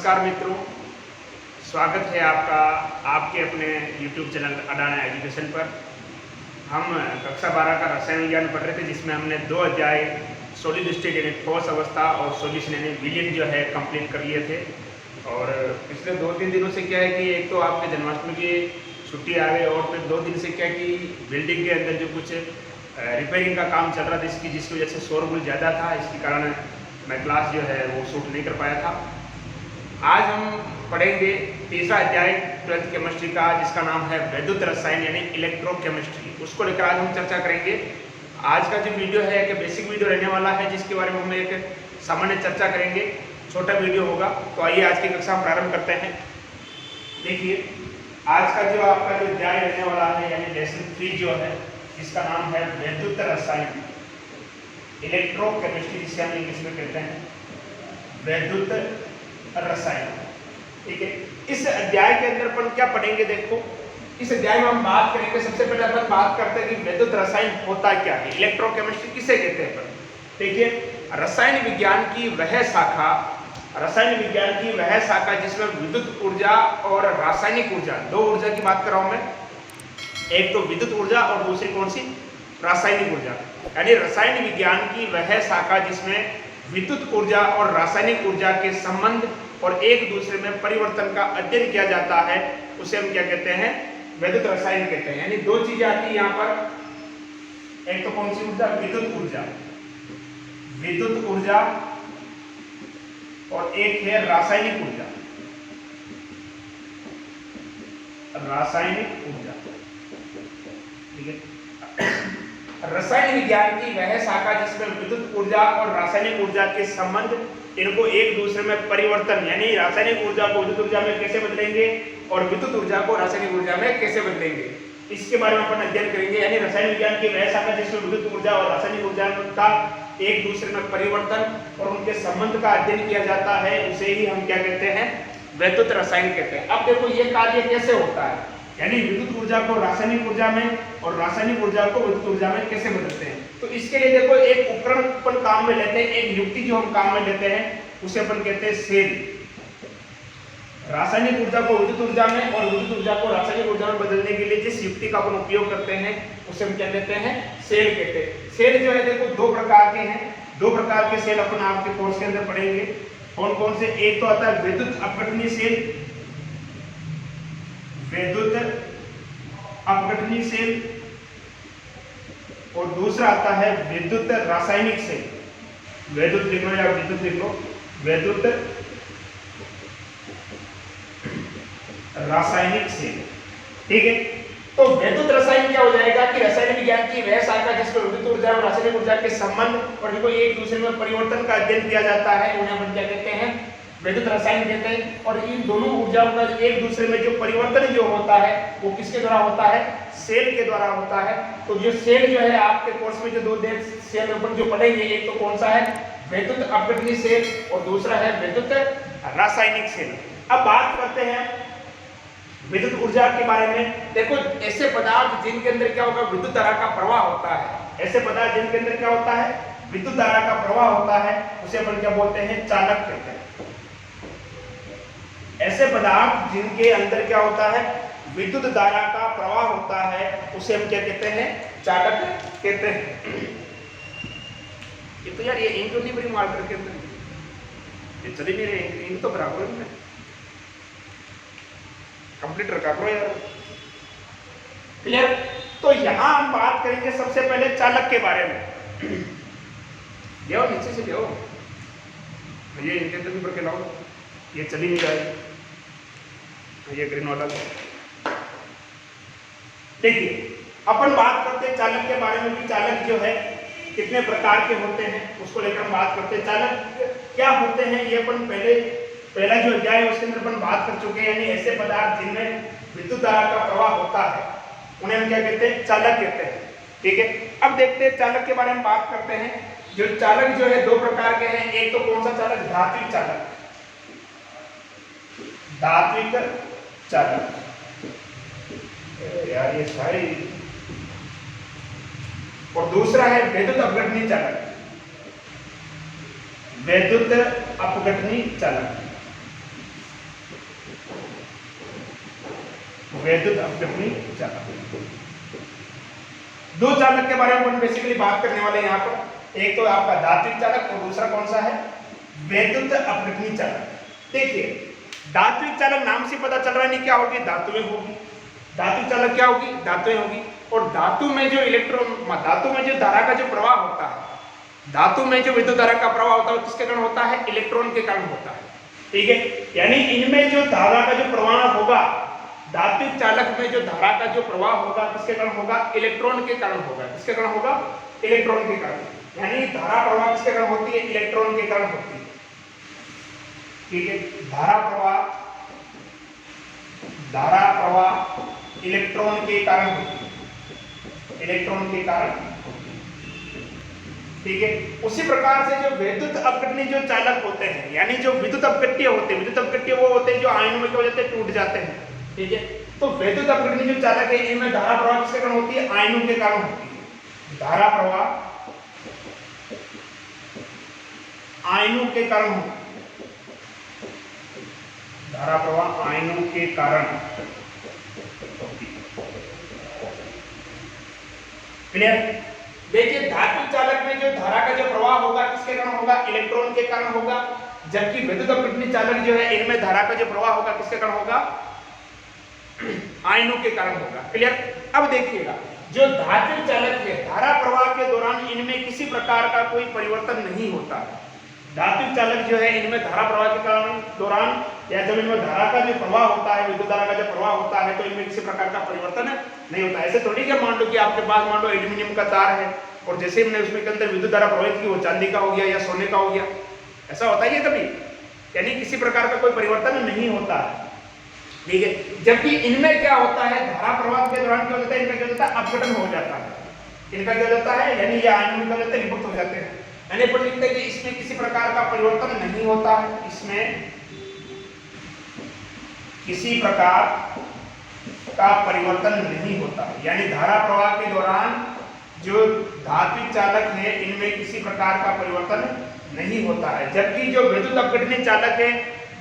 नमस्कार मित्रों, स्वागत है आपका आपके अपने YouTube चैनल अडाना एजुकेशन पर। हम कक्षा 12 का रसायन विज्ञान पढ़ रहे थे, जिसमें हमने 2 अध्याय सॉलिड स्टेट यानी ठोस अवस्था और सॉल्यूशन यानी विलीन जो है कंप्लीट कर लिए थे। और पिछले 2-3 दिनों से क्या है कि एक तो आपके जन्माष्टमी की छुट्टी आ गई और फिर 2 दिन से क्या कि बिल्डिंग के अंदर जो कुछ रिपेयरिंग का काम चल रहा था, जिसकी वजह से शोरगुल ज़्यादा था। इसके कारण मैं क्लास जो है वो शूट नहीं कर पाया था। आज हम पढ़ेंगे तीसरा अध्याय 12th केमिस्ट्री का, जिसका नाम है वैद्युत रसायन यानी इलेक्ट्रोकेमिस्ट्री। उसको लेकर आज हम चर्चा करेंगे। आज का जो वीडियो है एक बेसिक वीडियो रहने वाला है, जिसके बारे में हम एक सामान्य चर्चा करेंगे। छोटा वीडियो होगा। तो आइए आज की कक्षा हम प्रारंभ करते हैं। देखिए, आज का जो आपका जो अध्याय रहने वाला है यानी लेसन 3 जो है, जिसका नाम है वैद्युत रसायन इलेक्ट्रोकेमिस्ट्री, जिसे हम इंग्लिश में कहते हैं वैद्युत रसायन। ठीक है, इस अध्याय के अंदर अपन क्या पढ़ेंगे? देखो, इस अध्याय में हम बात करेंगे। सबसे पहले अपन बात करते हैं कि वैद्युत रसायन होता क्या है, इलेक्ट्रोकेमिस्ट्री किसे कहते हैं। देखिए, रसायन विज्ञान की वह शाखा जिसमें विद्युत ऊर्जा और रासायनिक ऊर्जा, 2 ऊर्जा की बात कर रहा हूं मैं। एक तो विद्युत ऊर्जा और दूसरी कौन सी? रासायनिक ऊर्जा। यानी रसायन विज्ञान की वह शाखा जिसमें विद्युत ऊर्जा और रासायनिक ऊर्जा के संबंध और एक दूसरे में परिवर्तन का अध्ययन किया जाता है, उसे हम क्या कहते हैं? वैद्युत रसायन कहते हैं। यानी 2 चीजें आती है यहाँ पर। एक तो कौन सी ऊर्जा? विद्युत ऊर्जा और एक है रासायनिक ऊर्जा। ठीक है। रसायन विज्ञान की वह शाखा जिसमें विद्युत ऊर्जा और रासायनिक ऊर्जा के संबंध, इनको एक दूसरे में परिवर्तन, यानी रासायनिक ऊर्जा को विद्युत ऊर्जा में कैसे बदलेंगे और विद्युत ऊर्जा को रासायनिक ऊर्जा में कैसे बदलेंगे, इसके बारे में अपन अध्ययन करेंगे। यानी रसायन विज्ञान की वह शाखा जिसमें विद्युत ऊर्जा और रासायनिक ऊर्जा का एक दूसरे में परिवर्तन और उनके संबंध का अध्ययन किया जाता है, उसे ही हम क्या कहते हैं? वैद्युत रसायन कहते हैं। अब देखो, ये कार्य कैसे होता है, यानी विद्युत ऊर्जा को रासायनिक ऊर्जा में और रासायनिक ऊर्जा को विद्युत ऊर्जा में कैसे बदलते हैं। तो इसके लिए देखो, एक उपकरण अपन काम में लेते हैं, एक युक्ति जो हम काम में लेते हैं उसे अपन कहते हैं सेल। रासायनिक ऊर्जा को विद्युत ऊर्जा में और विद्युत ऊर्जा को रासायनिक ऊर्जा में बदलने के लिए जिस युक्ति का अपन उपयोग करते हैं उसे हम क्या कहते हैं? सेल कहते हैं। सेल जो है देखो 2 प्रकार के हैं। 2 प्रकार के सेल अपन आपके कोर्स के अंदर पढ़ेंगे। कौन कौन से? एक तो आता है विद्युत अपघटनीय सेल, और दूसरा आता है विद्युत रासायनिक सेल। विद्युत लिख लो या विद्युत लिख लो, विद्युत रासायनिक सेल। ठीक है। तो वैद्युत रसायन क्या हो जाएगा कि रसायन विज्ञान की वह शाखा जिसमें विद्युत ऊर्जा और रासायनिक ऊर्जा के संबंध और इनको एक दूसरे में परिवर्तन का अध्ययन किया जाता है, उन्हें हम क्या कहते हैं? वैद्युत रसायन कहते हैं। और इन दोनों ऊर्जाओं का एक दूसरे में जो परिवर्तन जो होता है वो किसके द्वारा होता है? सेल के द्वारा होता है। तो जो सेल जो है आपके कोर्स में जो 2 सेल अपन जो पढ़ेंगे, एक तो कौन सा है? वैद्युत अपघटनीय सेल और दूसरा है वैद्युत रासायनिक सेल। अब बात करते हैं विद्युत ऊर्जा के बारे में। देखो, ऐसे पदार्थ जिनके अंदर क्या होगा? विद्युत धारा का प्रवाह होता है। ऐसे पदार्थ जिनके अंदर क्या होता है? विद्युत धारा का प्रवाह होता है, उसे अपन क्या बोलते हैं? चालक कहते हैं। ऐसे पदार्थ जिनके अंदर क्या होता है? विद्युत धारा का प्रवाह होता है, उसे हम क्या कहते हैं? चालक कहते हैं। ये तो यार ये इंक नहीं बड़ी मार करके ये चली नहीं रही, इंक तो बराबर है, कंप्लीट रखा करो यार। क्लियर? तो यहां हम बात करेंगे सबसे पहले चालक के बारे में। नीचे से जाओ, ये इनके अंदर भी करके लाओ, ये चली नहीं रहा है, ये ग्रीन वाला। देखिए, अपने बात करते हैं चालक के बारे में कि चालक जो है कितने प्रकार के होते हैं, उसको लेकर हम बात करते हैं। चालक क्या होते हैं ये अपन पहला जो अध्याय है उसके अंदर अपन बात कर चुके हैं। यानी ऐसे पदार्थ जिनमें विद्युत धारा का प्रवाह होता है उन्हें हम क्या कहते हैं? चालक कहते हैं। ठीक है। अब देखते हैं चालक के बारे में बात करते हैं। जो चालक जो है 2 प्रकार के हैं। एक तो कौन सा चालक? धात्विक चालक। यार ये सारी। और दूसरा है वैद्युत अपघटनीय चालक। वैद्युत अपघटनी चालक। दो चालक के बारे में अपन बेसिकली बात करने वाले हैं यहाँ पर। एक तो आपका धात्विक चालक और दूसरा कौन सा है, वैद्युत अपघटनी चालक। देखिए धात्विक चालक नाम से पता चल रहा है नहीं क्या होगी, धातुएं होगी। धात्विक चालक क्या होगी, धातुएं होगी। और धातु में जो इलेक्ट्रॉन, धातु में जो धारा का जो प्रवाह होता है, धातु में जो विद्युत धारा का प्रवाह होता है किसके कारण होता है, इलेक्ट्रॉन के कारण होता है। ठीक है, यानी इनमें जो धारा का जो प्रवाह होगा, धात्विक चालक में जो धारा का जो प्रवाह होगा किसके कारण होगा, इलेक्ट्रॉन के कारण होगा। किसके कारण होगा, इलेक्ट्रॉन के कारण। यानी धारा प्रवाह किसके कारण होती है, इलेक्ट्रॉन के कारण होती है। ठीक है, धारा प्रवाह इलेक्ट्रॉन के कारण होती है, इलेक्ट्रॉन के कारण। ठीक है, उसी प्रकार से जो विद्युत अपघटनी जो चालक होते हैं, यानी जो विद्युत अपघट्य होते हैं, विद्युत अपघट्य वो होते हैं जो आयनों में क्या हो जाते हैं, टूट जाते हैं। ठीक है, तो वैद्युत अपघटनी जो चालक है इनमें धारा प्रवाह किसके कारण होती है, आयनों के कारण होती है। धारा प्रवाह आयनों के कारण होती है, धारा प्रवाह आयनों के कारण होती है। क्लियर। देखिए धात्विक चालक में जो धारा का जो प्रवाह होगा किसके कारण होगा, इलेक्ट्रॉन के कारण होगा। जबकि विद्युत अपघटनी चालक जो है इनमें धारा का जो प्रवाह होगा किसके कारण होगा, आयनों के कारण होगा। क्लियर। अब देखिएगा जो धात्विक चालक है, धारा प्रवाह के दौरान इनमें किसी प्रकार का कोई परिवर्तन नहीं होता। धात्विक चालक जो है इनमें धारा प्रवाह के कारण दौरान या जब इनमें धारा का जो प्रवाह होता है, विद्युत धारा का जो प्रवाह होता है, तो इनमें किसी प्रकार का परिवर्तन नहीं होता। ऐसे थोड़ी कि मान लो कि आपके पास मान लो एल्यूमिनियम का तार है और जैसे हमने उसमें के अंदर विद्युत धारा प्रवाहित की वो चांदी का हो गया या सोने का हो गया, ऐसा होता है कभी? यानी किसी प्रकार का कोई परिवर्तन नहीं होता है। ठीक है, जबकि इनमें क्या होता है, धारा प्रवाह के दौरान क्या होता है, इनका क्या होता है, अपघटन हो जाता है। इनका क्या होता है, यानी ये आयन में क्या होता है, विभक्त हो जाते हैं। यानी अपन लिखते हैं कि इसमें किसी प्रकार का परिवर्तन नहीं होता है, इसमें किसी प्रकार का परिवर्तन नहीं होता। यानी धारा प्रवाह के दौरान जो धात्विक चालक है इनमें किसी प्रकार का परिवर्तन नहीं होता है। जबकि जो विद्युत अपघटनी चालक है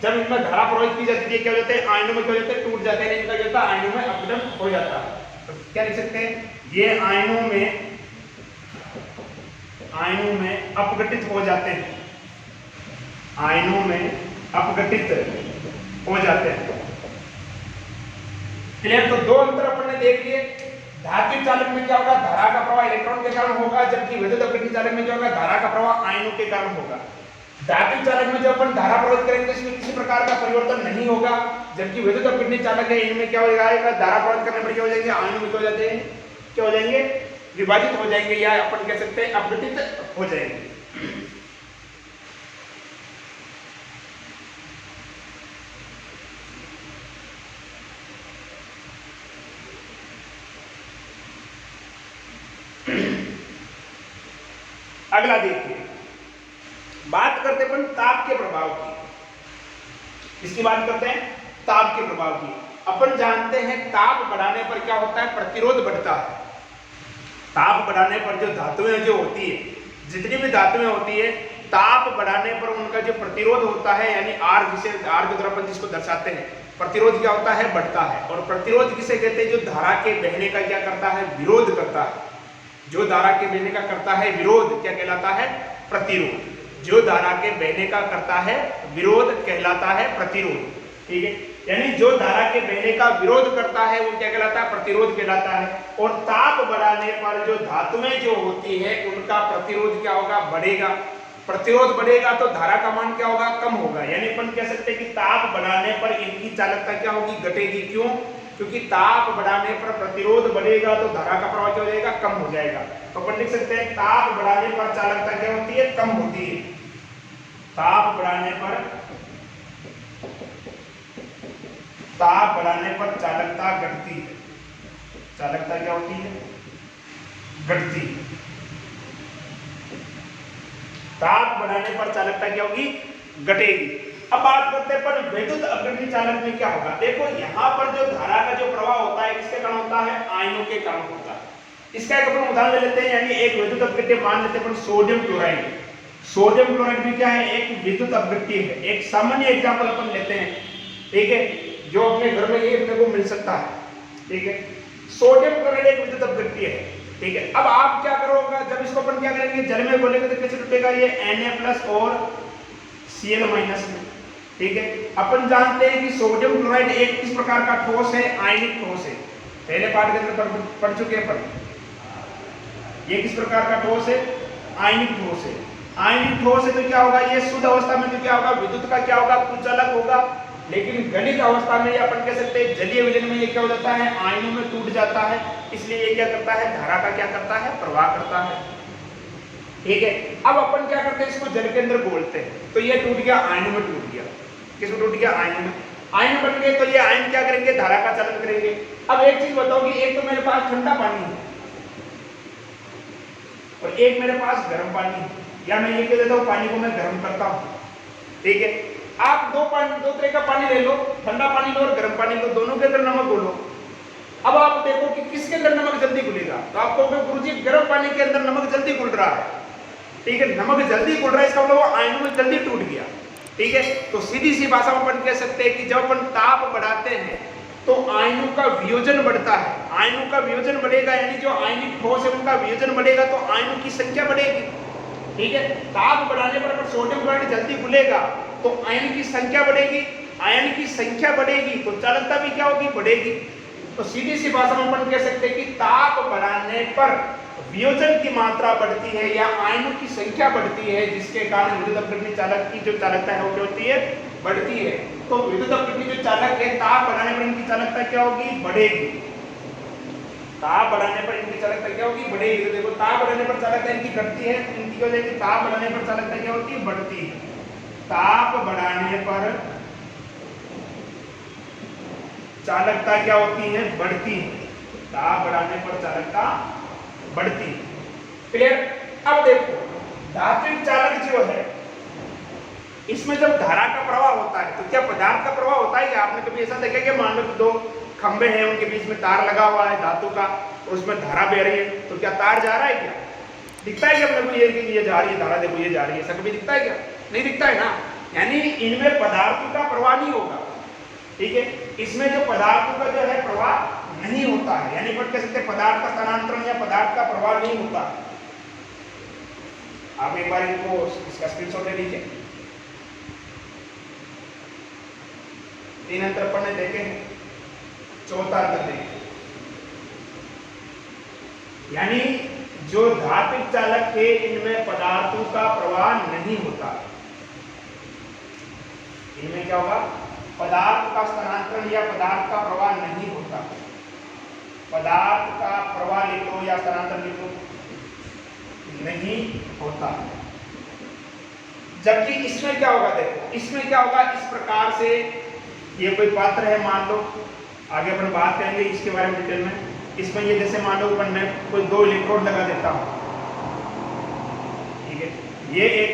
जब इनमें धारा प्रवाहित की जाती है क्या हो जाता है, आयनों में क्या हो जाता है, टूट जाते हैं। इनका क्या होता है, आयनों में अपघटन हो जाता है। तो क्या लिख सकते हैं, ये आयनों में अपघटित हो जाते हैं, आयनों में अपघटित हो जाते हैं। क्लियर। तो दो अंतर अपन ने देख लिए। धात्विक चालक में क्या होगा, धारा का प्रवाह इलेक्ट्रॉन के कारण होगा, जबकि विद्युत अपघटनी चालक में क्या होगा, धारा का प्रवाह आयनों के कारण होगा। धात्विक चालक में जब अपन धारा प्रवाहित करेंगे तो इसमें किसी प्रकार का परिवर्तन नहीं होगा, जबकि विद्युत अपघटनी चालक है इनमें क्या हो जाएगा, धारा प्रवाहित करने पर क्या हो जाएंगे, आयनों में क्या हो जाते हैं, क्या हो जाएंगे, विभाजित हो जाएंगे या अपन कह सकते हैं अपघटित हो जाएंगे। अगला देखिए, बात करते हैं ताप के प्रभाव की। इसकी बात करते हैं ताप के प्रभाव की। अपन जानते हैं ताप बढ़ाने पर क्या होता है, प्रतिरोध बढ़ता है। ताप बढ़ाने पर जो धातुएं जो होती है, जितनी भी धातुएं होती है, ताप बढ़ाने पर उनका जो प्रतिरोध होता है, यानी आर, जिसे आर के द्वारा अपन जिसको दर्शाते हैं, प्रतिरोध क्या होता है, बढ़ता है। और प्रतिरोध किसे कहते हैं, जो धारा के बहने का क्या करता है, विरोध करता है। जो धारा के बहने का करता है विरोध क्या कहलाता है, प्रतिरोध। जो धारा के बहने का करता है विरोध कहलाता है प्रतिरोध। ठीक है, यानी जो धारा के बहने का विरोध करता है वो क्या कहलाता है, प्रतिरोध कहलाता है। और ताप बढ़ाने पर जो धातुएं जो होती है उनका प्रतिरोध क्या होगा, बढ़ेगा। प्रतिरोध बढ़ेगा तो धारा का मान क्या होगा, कम होगा। यानी अपन कह सकते हैं कि ताप बढ़ाने पर इनकी चालकता क्या होगी, घटेगी। क्यों? क्योंकि ताप बढ़ाने पर प्रतिरोध बढ़ेगा तो धारा का प्रवाह क्या हो जाएगा, कम हो जाएगा। तो अपन लिख सकते हैं ताप बढ़ाने पर चालकता क्या होती है, कम होती है। ताप बढ़ाने पर चालकता घटती है। चालकता क्या होती है, घटती है। ताप बढ़ाने पर चालकता क्या होगी, घटेगी। अब बात करते हैं पर विद्युत अपघटनी चालक में क्या होगा। देखो यहाँ पर जो धारा का जो प्रवाह होता है किसके कारण होता है, आयनों के कारण होता है। इसका एक अपन उदाहरण ले लेते हैं, यानी एक विद्युत अपघट्य मान लेते हैं सोडियम क्लोराइड। सोडियम क्लोराइड भी क्या है, एक विद्युत अपघट्य है। एक सामान्य एग्जाम्पल अपन लेते हैं, ठीक है, जो अपने घर में ये अपने को मिल सकता है। ठीक है। सोडियम क्लोराइड एक विद्युत अपघट्य है, ठीक है। अब आप क्या करोगे, जब इसको अपन क्या करेंगे, जल में घोलेंगे तो कैसे टूटेगा, ये Na+ और Cl- में, ठीक है। अपन जानते हैं कि सोडियम क्लोराइड एक किस प्रकार का ठोस है, आयनिक ठोस है, पहले पाठ के अंदर पढ़ चुके हैं अपन। ये किस प्रकार का ठोस है, आयनिक ठोस है। आयनिक ठोस है तो क्या होगा, ये शुद्ध अवस्था में तो क्या होगा, विद्युत का क्या होगा, कुछ अलग होगा, लेकिन गलित अवस्था में ये अपन कह सकते हैं जलीय विलयन में ये क्या हो जाता है, आयनों में टूट जाता है, इसलिए ये क्या करता है, धारा का क्या करता है, प्रवाह करता है, ठीक है। अब अपन क्या करते हैं, इसको जल के अंदर घोलते हैं तो ये टूट गया, आयनों में टूट गया, किसमें टूट गया, आयनों में। आयन बन गए तो ये आयन क्या करेंगे, धारा का चालन करेंगे। अब एक चीज बताओ कि एक तो मेरे पास ठंडा पानी है और एक मेरे पास गर्म पानी है, या मैं ये कह देता हूँ पानी को मैं गर्म करता हूँ, ठीक है। आप दो तरह का पानी ले लो, ठंडा पानी लो और गर्म पानी लो, दोनों के अंदर नमक घोलो। अब आप देखो कि किसके अंदर नमक जल्दी घुलेगा, तो आप कहोगे गुरुजी गर्म पानी के अंदर नमक जल्दी घुल रहा है, ठीक है। नमक जल्दी घुल रहा है इसका मतलब वो आयनों में जल्दी टूट गया, ठीक है। तो सीधी सी भाषा में अपन कह सकते हैं कि जब अपन ताप बढ़ाते हैं तो आयनों का वियोजन बढ़ता है। आयनों का वियोजन बढ़ेगा यानी जो आयनिक ठोस है उनका वियोजन बढ़ेगा तो आयनों की संख्या बढ़ेगी, ठीक है। ताप बढ़ाने पर अगर सोडियम क्लोराइड जल्दी घुलेगा तो आयन की संख्या बढ़ेगी, आयन की संख्या बढ़ेगी तो चालकता भी क्या होगी, बढ़ेगी। तो सीधी सी भाषा में अपन कह सकते हैं कि ताप बढ़ाने पर वियोजन की मात्रा बढ़ती है या आयनों की संख्या बढ़ती है, जिसके कारण विद्युत अपघटनी चालक की जो चालकता है वो क्या होती है, बढ़ती है। तो विद्युत अपघटनी जो चालक है ताप बढ़ाने पर इनकी चालकता क्या होगी, बढ़ेगी। ताप बढ़ाने पर इनकी चालकता क्या होगी, बढ़ेगी। तो देखो ताप बढ़ाने पर चालकता इनकी घटती है, इनकी क्या हो जाएगी, ताप बढ़ाने पर चालकता क्या होती है, बढ़ती है। ताप बढ़ाने पर चालकता क्या होती है, बढ़ती है। ताप बढ़ाने पर चालकता बढ़ती, क्लियर। अब देखो धात्विक चालक जो है इसमें जब धारा का प्रवाह होता है तो क्या पदार्थ का प्रवाह होता है, क्या आपने कभी ऐसा देखा कि मान लो दो खंबे हैं उनके बीच में तार लगा हुआ है धातु का और उसमें धारा बह रही है, तो क्या तार जा रहा है, क्या दिखता है क्या अपने को, ये जा रही है धारा, देखो ये जा रही है, ऐसा कभी दिखता है क्या, नहीं दिखता है ना। यानी इनमें पदार्थों का प्रवाह नहीं होगा, ठीक है। इसमें जो पदार्थों का जो है प्रवाह नहीं होता है, यानी कह सकते हैं पदार्थ का स्थानांतरण या पदार्थ का प्रवाह नहीं होता। आप एक बार इनको इसका स्क्रीनशॉट ले लीजिए। 3 अंतर अपन ने देखे हैं, चौथा अंतर देखें, यानी जो धात्विक चालक है इनमें पदार्थों का प्रवाह नहीं होता। इनमें क्या होगा, पदार्थ का स्थानांतरण या पदार्थ का प्रवाह नहीं होता। पदार्थ का प्रवाह लिख लो या स्थानांतरण लिख लो, नहीं होता। जबकि इसमें क्या होगा, देखो इसमें क्या होगा, इस प्रकार से ये कोई पात्र है मान लो, आगे अपन बात करेंगे इसके बारे में डिटेल में। इसमें ये जैसे मान लो अपन मैं कोई 2 इलेक्ट्रोड लगा देता हूं, ठीक है। ये एक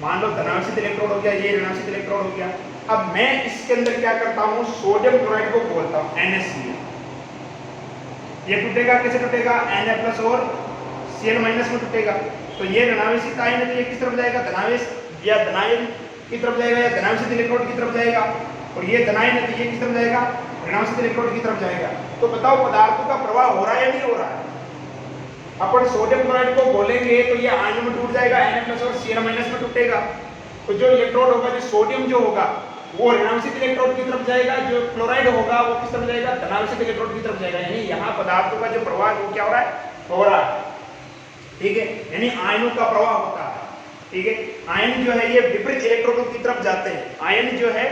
मान लो धनावेशित इलेक्ट्रोड हो गया, ये ऋणावेशित इलेक्ट्रोड हो गया। अब मैं इसके अंदर क्या करता हूं, सोडियम क्लोराइड को घोलता हूं NaCl। ये टूटेगा, कैसे टूटेगा, Na+ और Cl- में टूटेगा। तो ये ऋणावेशित आयन है तो ये किस तरफ जाएगा, धनावेश या धनायन की तरफ जाएगा या धनावेशित इलेक्ट्रोड की तरफ जाएगा, और ये धनायन है तो ये किस तरफ जाएगा, ऋणावेशित इलेक्ट्रोड की तरफ जाएगा। तो बताओ पदार्थों का प्रवाह हो रहा है या नहीं हो रहा है। अपन सोडियम क्लोराइड को बोलेंगे तो ये आयनों में टूट जाएगा, Na+ और Cl- में टूटेगा। तो जो इलेक्ट्रोड होगा, जो सोडियम जो होगा वो ऋणावेशित इलेक्ट्रोड की तरफ जाएगा, जो क्लोराइड होगा वो किस तरफ जाएगा, धनावेशित इलेक्ट्रोड की तरफ जाएगा। यानी यहाँ पदार्थों का जो प्रवाह वो क्या हो रहा है, ठीक है। यानी आयनों का प्रवाह होता है, ठीक है। आयन जो है ये विपरीत इलेक्ट्रोड की तरफ जाते हैं, आयन जो है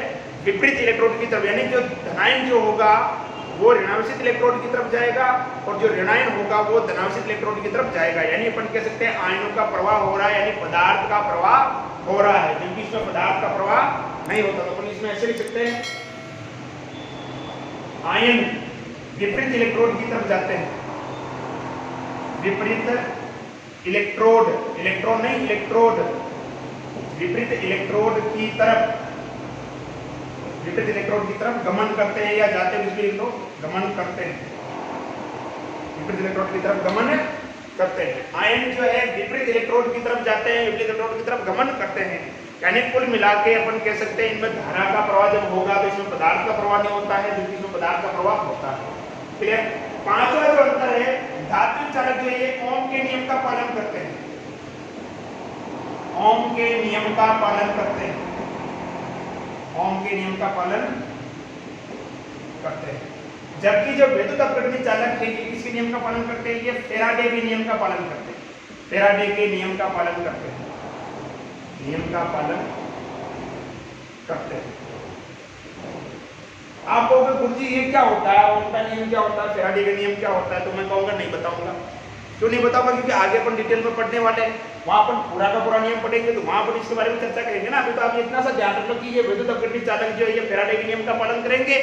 विपरीत इलेक्ट्रोड की तरफ, यानी जो धनायन जो होगा वो ऋणावेशित इलेक्ट्रोड की तरफ जाएगा और जो ऋणायन होगा वो धनावेशित इलेक्ट्रोड की तरफ जाएगा। यानी अपन कह सकते हैं आयनों का प्रवाह हो रहा है, यानी पदार्थ का प्रवाह हो रहा है, क्योंकि इसमें पदार्थ का प्रवाह नहीं होता। तो अपन इसमें ऐसे लिख सकते हैं, आयन विपरीत इलेक्ट्रोड की तरफ जाते हैं, विपरीत इलेक्ट्रोड, इलेक्ट्रॉन नहीं इलेक्ट्रोड, विपरीत इलेक्ट्रोड की तरफ, विपरीत इलेक्ट्रोड की तरफ गमन करते हैं या जाते हैं, कुछ भी लिख लो, गमन करते हैं, विपरीत इलेक्ट्रोड की तरफ गमन करते हैं। आयन जो है विपरीत इलेक्ट्रोड की तरफ जाते हैं, विपरीत इलेक्ट्रोड की तरफ गमन करते हैं। यानी कुल मिला के अपन कह सकते हैं इनमें धारा का प्रवाह जब होगा तो इसमें पदार्थ का प्रवाह नहीं होता है, जबकि इसमें पदार्थ का प्रवाह होता है। क्लियर। पांचवा जो अंतर है, धात्विक चालक जो ये ओम के नियम का पालन करते हैं, ओम के नियम का पालन करते हैं, ओम के नियम का पालन करते हैं। जबकि जो विद्युत अपघटनी चालक है ये किसके नियम का पालन करते हैं, ये फैराडे के नियम का पालन करते हैं, फैराडे के नियम का पालन करते हैं, नियम का पालन करते हैं। आप कहोगे गुरुजी ये क्या होता है, ओम का नियम क्या होता है, फैराडे का नियम क्या होता है, तो मैं कहूंगा नहीं बताऊंगा। क्यों नहीं बताऊंगा, क्योंकि आगे अपन डिटेल में पढ़ने वाले हैं, वहां अपन पूरा का पूरा नियम पढ़ेंगे तो वहां पर इसके बारे में चर्चा करेंगे ना। अभी तो आप इतना सा ध्यान रखो कि ये विद्युत अपघटनी चालक जो है ये फैराडे के नियम का पालन करेंगे,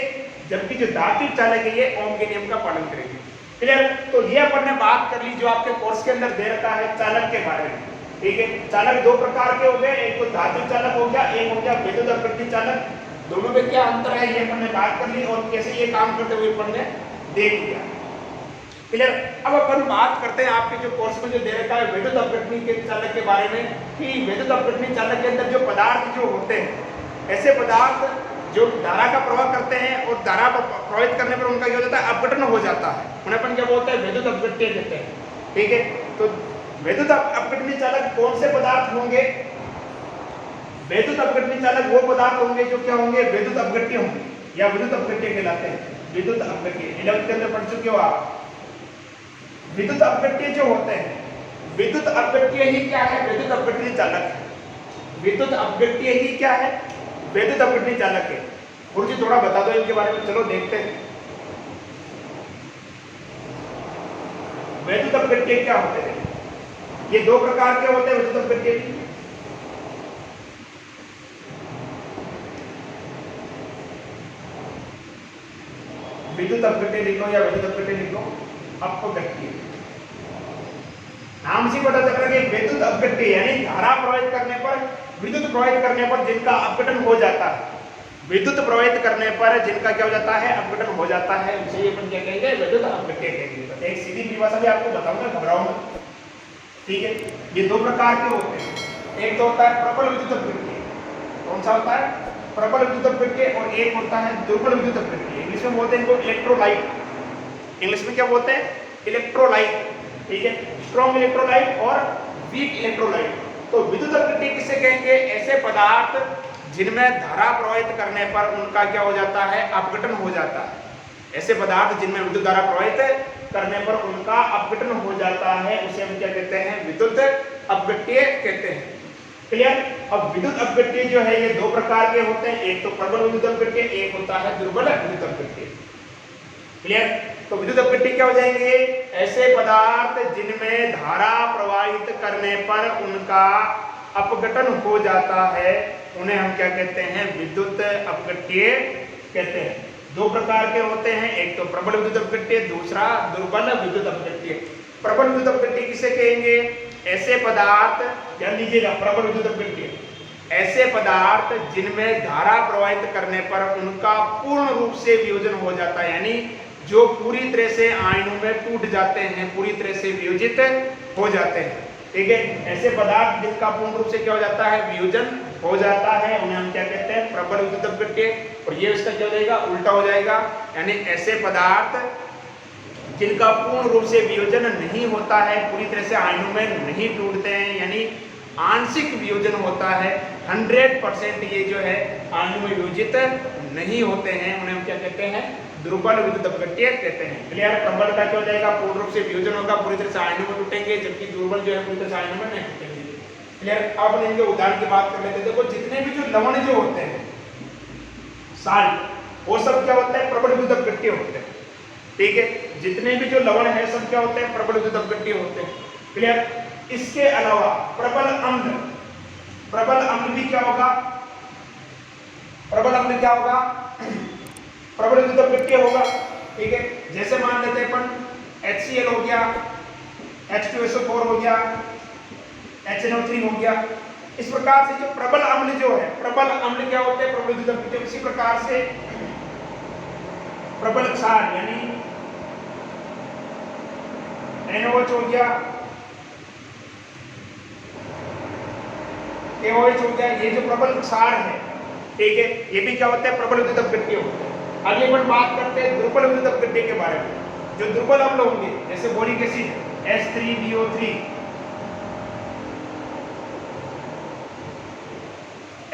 जबकि जो धात्विक चालक है ये ओम के नियम का पालन करेंगे। क्लियर। तो ये अपन ने बात कर ली जो आपके कोर्स के अंदर दे रखा है चालक के बारे में। ठीक है, चालक दो प्रकार के हो गए, एक तो धात्विक चालक हो गया, एक हो गया विद्युत अपघटनी चालक। दोनों में क्या अंतर है ये अपन ने बात कर ली और कैसे ये काम करते हुए अपन ने देख लिया। क्लियर। अब अपन बात करते हैं आपके जो कोर्स में जो दे रखा है विद्युत अपघटनी के चालक के बारे में, कि विद्युत अपघटनी चालक के अंदर जो पदार्थ जो होते हैं, ऐसे पदार्थ जो धारा का प्रवाह करते हैं और धारा प्रवाहित करने पर उनका क्या हो जाता है, अपघटन हो जाता है, उन्हें अपन क्या बोलते हैं, विद्युत अपघट्य कहते हैं। ठीक है, तो विद्युत अपघटनी चालक कौन से पदार्थ होंगे, विद्युत अपघटनी चालक वो पदार्थ होंगे जो क्या होंगे, विद्युत अपघट्य होंगे या विद्युत अपघट्य कहलाते हैं। विद्युत अपघट्य 11th के अंदर पढ़ चुके हो आप। विद्युत अपघट्य जो होते हैं, विद्युत अपघट्य ही क्या है, विद्युत अपघटनी चालक। विद्युत अपघट्य ही क्या है, विद्युत अपघटनी चालक है। गुरुजी थोड़ा बता दो इनके बारे में, चलो देखते हैं विद्युत अपघट्य क्या होते हैं। ये दो प्रकार के होते हैं विद्युत अपघट्य। विद्युत अपघट्य लिख लो या विद्युत अपघट्य लिख लो, अपघट्य नाम से पता चल रहा है कि विद्युत अपघट्य यानी धारा प्रवाहित करने पर, विद्युत प्रवाहित करने पर जिनका अपघटन हो जाता है, विद्युत प्रवाहित करने पर जिनका क्या हो जाता है, अपघटन हो जाता है, उसे अपन क्या कहेंगे, विद्युत अपघट्य कहेंगे। एक सीधी परिभाषा भी आपको बताऊंगा, घबराओ मत। ठीक है, ये दो प्रकार के होते हैं, एक तो होता है प्रबल विद्युत अपघट्य। कौन सा होता है, प्रबल विद्युत अपघट्य, और एक होता है दुर्बल विद्युत अपघट्य। इंग्लिश में बोलते हैं इनको इलेक्ट्रोलाइट, इंग्लिश में क्या बोलते हैं, इलेक्ट्रोलाइट। ठीक है, स्ट्रॉन्ग इलेक्ट्रोलाइट और वीक इलेक्ट्रोलाइट। तो विद्युत अपघट्य किसे कहेंगे, ऐसे पदार्थ जिनमें धारा प्रवाहित करने पर उनका क्या हो जाता है, अपघटन हो जाता है। ऐसे पदार्थ जिनमें विद्युत धारा प्रवाहित करने पर उनका अपघटन हो जाता है, उसे हम क्या कहते हैं, विद्युत अपघट्य कहते हैं। क्लियर। अब विद्युत अपघट्य जो है ये दो प्रकार के होते हैं, एक तो प्रबल विद्युत अपघट्य, एक होता है दुर्बल विद्युत अपघट्य। क्लियर। तो विद्युत अपघट्य क्या हो जाएंगे, ऐसे पदार्थ जिनमें धारा प्रवाहित करने पर उनका अपघटन हो जाता है, उन्हें हम क्या कहते हैं, विद्युत अपघट्य कहते हैं। दो प्रकार के होते हैं, एक तो प्रबल विद्युत अपघट्य, दूसरा दुर्बल विद्युत अपघट्य। प्रबल विद्युत अपघट्य किसे कहेंगे, ऐसे पदार्थ, ध्यान दीजिएगा, प्रबल विद्युत अपघट्य ऐसे पदार्थ जिनमें धारा प्रवाहित करने पर उनका पूर्ण रूप से वियोजन हो जाता है, यानी जो पूरी तरह से आयनों में टूट जाते हैं, पूरी तरह से वियोजित हो जाते हैं। ठीक है, ऐसे पदार्थ जिनका पूर्ण रूप से क्या हो जाता है, वियोजन हो जाता है, उन्हें हम क्या कहते हैं, प्रबल विद्युत अपघट्य। और ये इसका क्या हो जाएगा, उल्टा हो जाएगा, यानी ऐसे पदार्थ जिनका पूर्ण रूप से वियोजन नहीं होता है, पूरी तरह से आयनों में नहीं टूटते हैं, यानी आंशिक वियोजन होता है, 100% ये जो है आयनों में वियोजित नहीं होते हैं, उन्हें हम क्या कहते हैं, दुर्बल विद्युत अपघट्य कहते हैं। क्लियर। प्रबल का क्या हो जाएगा, पूर्ण रूप से वियोजन होगा, पूरी तरह से आयनों में टूटेंगे, जबकि दुर्बल जो है पूरी तरह से आयनों में नहीं टूटेंगे। क्लियर। अब इनके उदाहरण की बात कर लेते हैं। देखो जितने भी जो लवण जो होते हैं, साल्ट, वो सब क्या होता है, प्रबल विद्युत अपघट्य होते हैं। ठीक है, जितने भी जो लवण है सब क्या होते हैं, प्रबल विद्युत अपघट्य होते हैं। क्लियर। इसके अलावा प्रबल अम्ल, प्रबल अम्ल भी क्या होगा, प्रबल अम्ल क्या होगा, प्रबल विद्युत अपघट्य होगा। ठीक है, जैसे मान लेते हैं अपन HCl हो गया, H2SO4 हो गया, HNO3 हो गया। इस प्रकार से जो प्रबल अम्ल जो है, प्रबल अम्ल क्या होते हैं, प्रबल विद्युत अपघट्य। इसी प्रकार से प्रबल क्षार यानी NOH हो गया, KOH हो गया। ये जो प्रबल क्षार है, ठीक है, ये भी क्या होता है, प्रबल विद्युत अपघट्य होता है। अगली अपन बात करते हैं दुर्बल विद्युत अपघट्य के बारे में। जो दुर्बल अम्ल होंगे जैसे बोरिक एसिड H3BO3,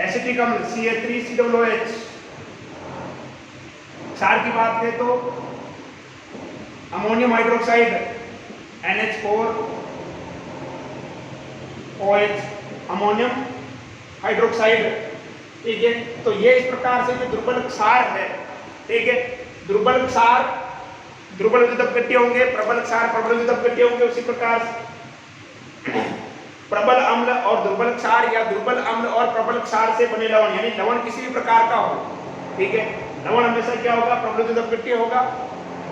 एसिटिक अम्ल CH3COOH, क्षार की बात करें तो ammonium hydroxide NH4OH, ammonium hydroxide, ठीक है। तो ये इस प्रकार से जो दुर्बल क्षार है, ठीक है, दुर्बल क्षार दुर्बल विद्युत अपघट्य होंगे, प्रबल क्षार प्रबल विद्युत अपघट्य होंगे। उसी प्रकार प्रबल अम्ल और दुर्बल क्षार या दुर्बल अम्ल और प्रबल क्षार से बने लवण, यानी लवण किसी भी प्रकार का हो, ठीक है, लवण हमेशा क्या होगा, प्रबल विद्युत अपघट्य होगा।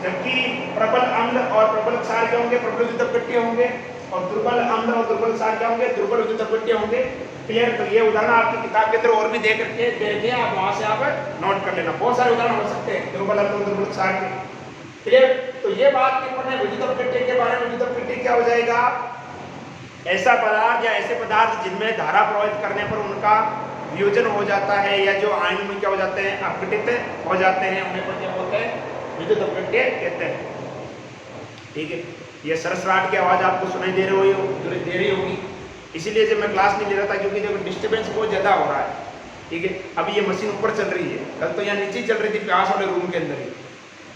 जबकि प्रबल अम्ल और प्रबल क्षार क्या होंगे, प्रबल विद्युत अपघट्य होंगे। और दुर्बल अम्ल और दुर्बल क्षार क्या होंगे, दुर्बल विद्युत अपघट्य होंगे। क्लियर। तो ये उदाहरण आपकी किताब के अंदर और भी दे करके आप वहां से आप नोट कर लेना। बहुत सारे उदाहरण हो सकते हैं दुर्बल अम्ल और दुर्बल क्षार के। क्लियर। तो ये बात की अपन ने विद्युत अपघट्य के बारे में। विद्युत अपघट्य क्या हो जाएगा, ऐसा पदार्थ या ऐसे पदार्थ जिनमें धारा प्रवाहित करने पर उनका वियोजन हो जाता है या जो आयन में क्या हो जाते हैं, अपघटित हो जाते हैं, उन्हें क्या बोलते हैं, विद्युत अपघट्य कहते हैं। ठीक है। ये सरसराट की आवाज आपको सुनाई दे रही होगी, इसीलिए जब मैं क्लास नहीं ले रहा था क्योंकि देखो डिस्टर्बेंस बहुत ज्यादा हो रहा है। ठीक है। अभी ये मशीन ऊपर चल रही है, कल तो यहाँ नीचे चल रही थी प्यास वाले रूम के अंदर ही,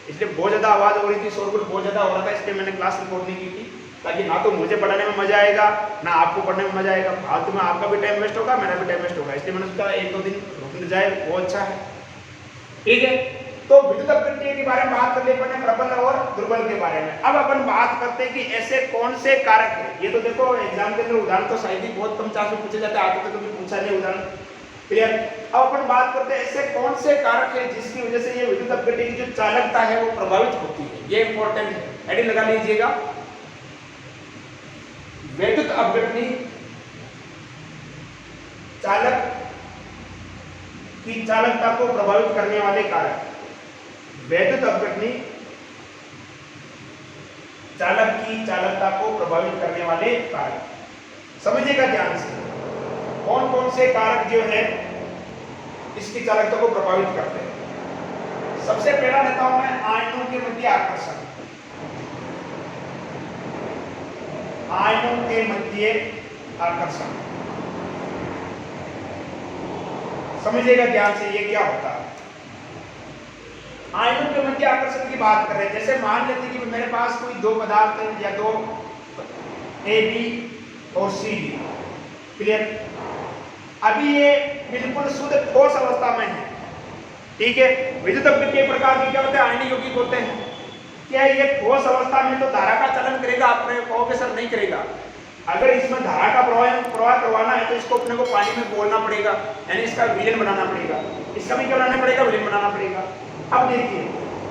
इसलिए बहुत ज्यादा आवाज हो रही थी, शोरगुल बहुत ज्यादा हो रहा था, इसलिए मैंने क्लास रिकॉर्ड नहीं की थी, ताकि ना तो मुझे पढ़ाने में मजा आएगा ना आपको पढ़ने में मजा आएगा, फालतू में आपका भी टाइम वेस्ट होगा, मेरा भी टाइम वेस्ट होगा। इसलिए मैंने सोचा 1-2 दिन रुक जाए, वो अच्छा है। ठीक है। तो विद्युत अपघट्य के बारे में बात कर ले अपन प्रबल और दुर्बल के बारे में। अब अपन बात करते हैं कि ऐसे कौन से कारक है। ये तो देखो एग्जाम के अंदर उदाहरण तो शायद ही बहुत कम चांस में पूछे जाते हैं, आगे तो कभी पूछा नहीं उदाहरण। क्लियर। अब अपन बात करते हैं ऐसे कौन से कारक है जिसकी वजह से ये विद्युत अपघट्य की जो चालकता है वो प्रभावित होती है। ये इंपॉर्टेंट है, हेडिंग लगा लीजिएगा, विद्युत अपघट्य चालक की चालकता को प्रभावित करने वाले कारक। विद्युत अपघट्य चालक की चालकता को प्रभावित करने वाले कारक समझिएगा ध्यान से, कौन कौन से कारक जो है इसकी चालकता को प्रभावित करते हैं। सबसे पहला लेता हूं मैं आयनों के मध्य आकर्षण। आयनों के मध्य आकर्षण समझिएगा ध्यान से, ये क्या होता है। आयनों के मध्य आकर्षण की बात कर रहे हैं। जैसे मान लेते हैं कि मेरे पास कोई दो पदार्थ है या दो AB और CD। क्लियर। अभी ये बिल्कुल शुद्ध ठोस अवस्था में है। ठीक है। विद्युत अपघट्य एक प्रकार के क्या होते हैं, आयनिक यौगिक होते हैं। क्या ये ठोस अवस्था में तो धारा का चलन करेगा, आप कहोगे सर नहीं करेगा। अगर इसमें धारा का प्रवाह करवाना है तो इसको अपने को पानी में घोलना पड़ेगा, यानी इसका विलयन बनाना पड़ेगा, इसका भी क्या बनाना पड़ेगा, विलयन बनाना पड़ेगा। अब देखिए